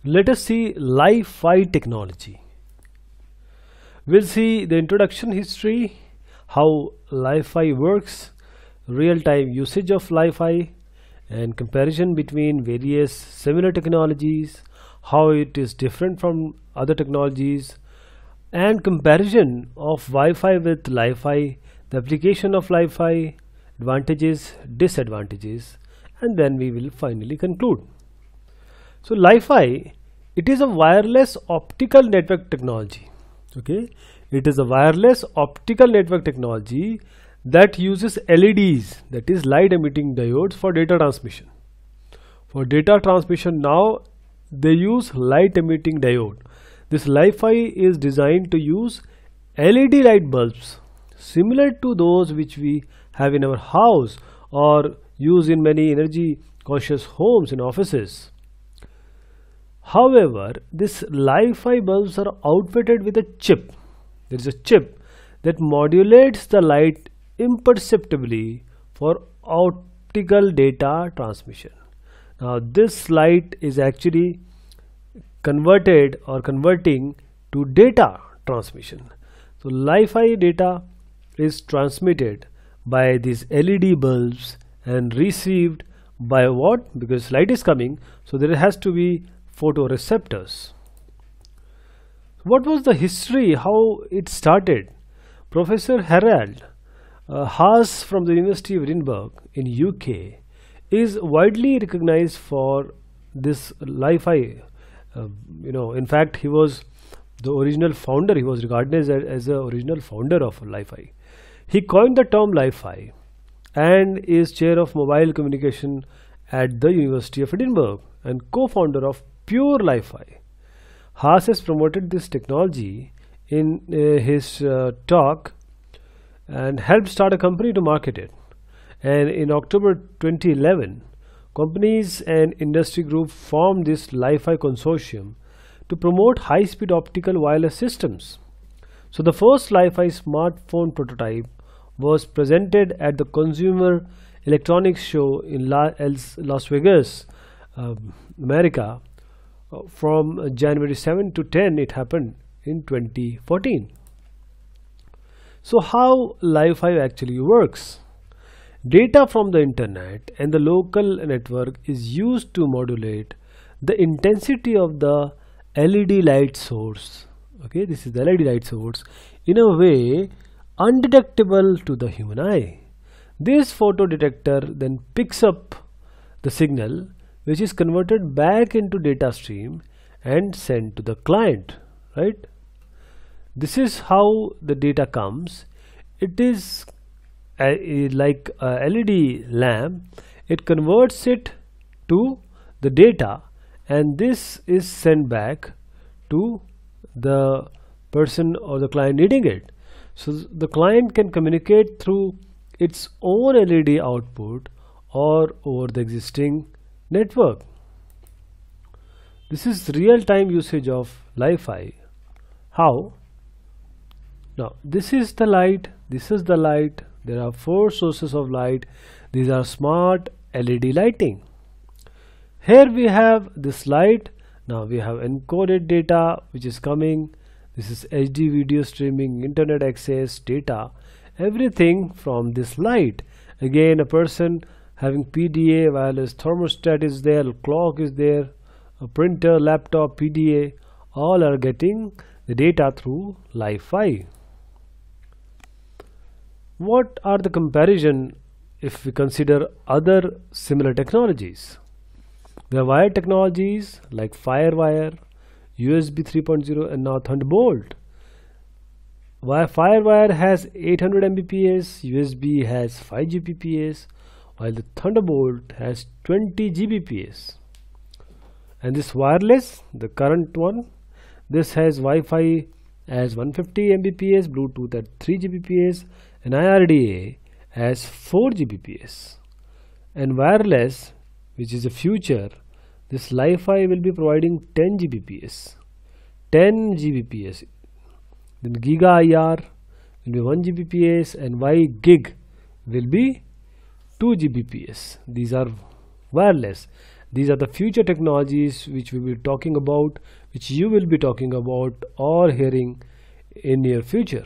Let us see LIFI technology. We'll see the introduction history, how LIFI works, real-time usage of LIFI, and comparison between various similar technologies, how it is different from other technologies, and comparison of Wi-Fi with LIFI, the application of LIFI, advantages, disadvantages, and then we will finally conclude. So LIFI, it is a wireless optical network technology. Okay, it is a wireless optical network technology that uses LEDs, that is light emitting diodes, for data transmission. For data transmission now they use light emitting diode. This LIFI is designed to use LED light bulbs similar to those which we have in our house or use in many energy conscious homes and offices. However, this LIFI bulbs are outfitted with a chip. There is a chip that modulates the light imperceptibly for optical data transmission. Now this light is actually converting to data transmission. So LIFI data is transmitted by these LED bulbs and received by what? Because light is coming, so there has to be photoreceptors. What was the history, how it started? Professor Harald Haas from the University of Edinburgh in UK is widely recognized for this LIFI. In fact, he was the original founder. He was regarded as the original founder of LIFI. He coined the term LIFI and is chair of mobile communication at the University of Edinburgh and co-founder of Pure LIFI. Haas has promoted this technology in his talk and helped start a company to market it. And in October 2011, companies and industry group formed this LIFI consortium to promote high-speed optical wireless systems. So the first LIFI smartphone prototype was presented at the Consumer Electronics Show in Las Vegas, America. From January 7 to 10, it happened in 2014. So how LIFI actually works? Data from the internet and the local network is used to modulate the intensity of the LED light source. Okay, this is the LED light source in a way undetectable to the human eye. This photo detector then picks up the signal, which is converted back into data stream and sent to the client, right? This is how the data comes. It is like a LED lamp. It converts it to the data, and this is sent back to the person or the client needing it. So the client can communicate through its own LED output or over the existing network. This is real-time usage of LIFI. How? Now this is the light, this is the light. There are 4 sources of light. These are smart LED lighting. Here we have this light. Now we have encoded data which is coming. This is HD video streaming, internet access, data, everything from this light. Again, a person having PDA, wireless thermostat is there, clock is there, a printer, laptop, PDA, all are getting the data through LIFI. What are the comparison if we consider other similar technologies? There are wire technologies like FireWire, USB 3.0 and now Thunderbolt. FireWire has 800 Mbps, USB has 5 Gbps, while the Thunderbolt has 20 Gbps. And this wireless, the current one, this has Wi-Fi as 150 Mbps, Bluetooth at 3 Gbps, and IRDA as 4 Gbps. And wireless, which is the future, this LIFI will be providing 10 Gbps. 10 Gbps. Then Giga IR will be 1 Gbps and Y Gig will be 2 Gbps. These are wireless. These are the future technologies which we will be talking about, which you will be talking about or hearing in near future.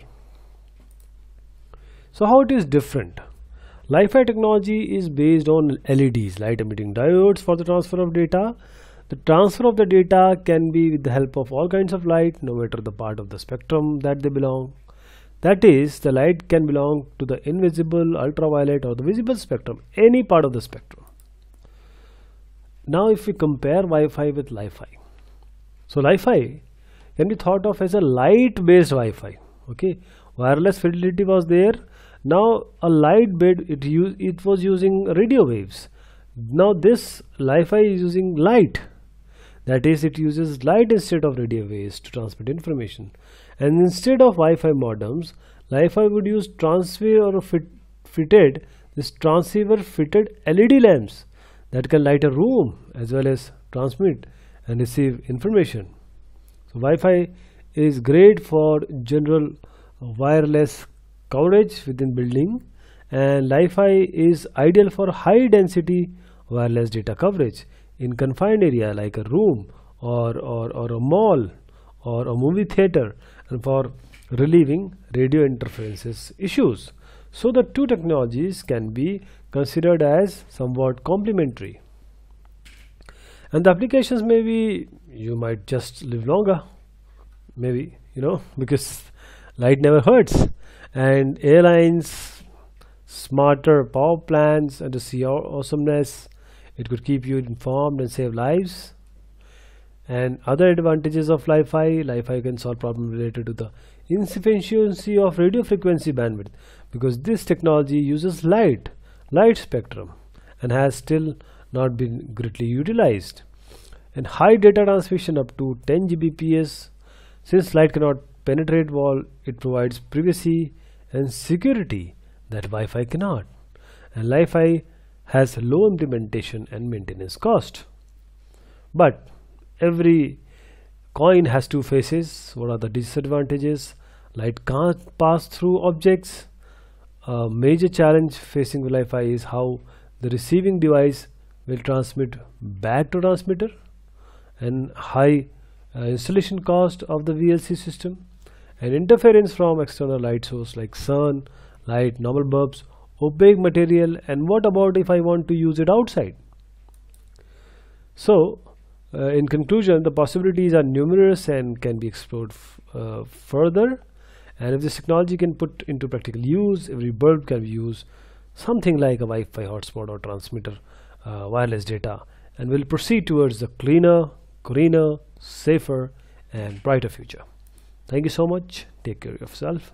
So how it is different? LIFI technology is based on LEDs, light emitting diodes, for the transfer of data. The transfer of the data can be with the help of all kinds of light, no matter the part of the spectrum that they belong. That is, the light can belong to the invisible, ultraviolet or the visible spectrum, any part of the spectrum. Now if we compare Wi-Fi with LIFI. So LIFI can be thought of as a light based Wi-Fi. Okay, wireless fidelity was there. Now a light bed, it was using radio waves. Now this LIFI is using light. That is, it uses light instead of radio waves to transmit information. And instead of Wi-Fi modems, LIFI would use transceiver fitted LED lamps that can light a room as well as transmit and receive information. So Wi-Fi is great for general wireless coverage within building, and LIFI is ideal for high density wireless data coverage in confined area like a room or a mall or a movie theater, and for relieving radio interferences issues. So the two technologies can be considered as somewhat complementary, and the applications maybe you might just live longer, maybe, because light never hurts, and airlines, smarter power plants, and to see awesomeness, it could keep you informed and save lives. And other advantages of LIFI can solve problems related to the insufficiency of radio frequency bandwidth, because this technology uses light spectrum and has still not been greatly utilized. And high data transmission up to 10 Gbps. Since light cannot penetrate wall, it provides privacy and security that Wi-Fi cannot. And LIFI has low implementation and maintenance cost. But every coin has two faces. What are the disadvantages? Light can't pass through objects. A major challenge facing LIFI is how the receiving device will transmit back to transmitter, and high installation cost of the VLC system, and interference from external light source like sun, light, normal bulbs, opaque material. And what about if I want to use it outside? So in conclusion, the possibilities are numerous and can be explored further, and if this technology can put into practical use, every bulb can be used something like a Wi-Fi hotspot or transmitter wireless data, and will proceed towards the cleaner, greener, safer and brighter future. Thank you so much. Take care of yourself.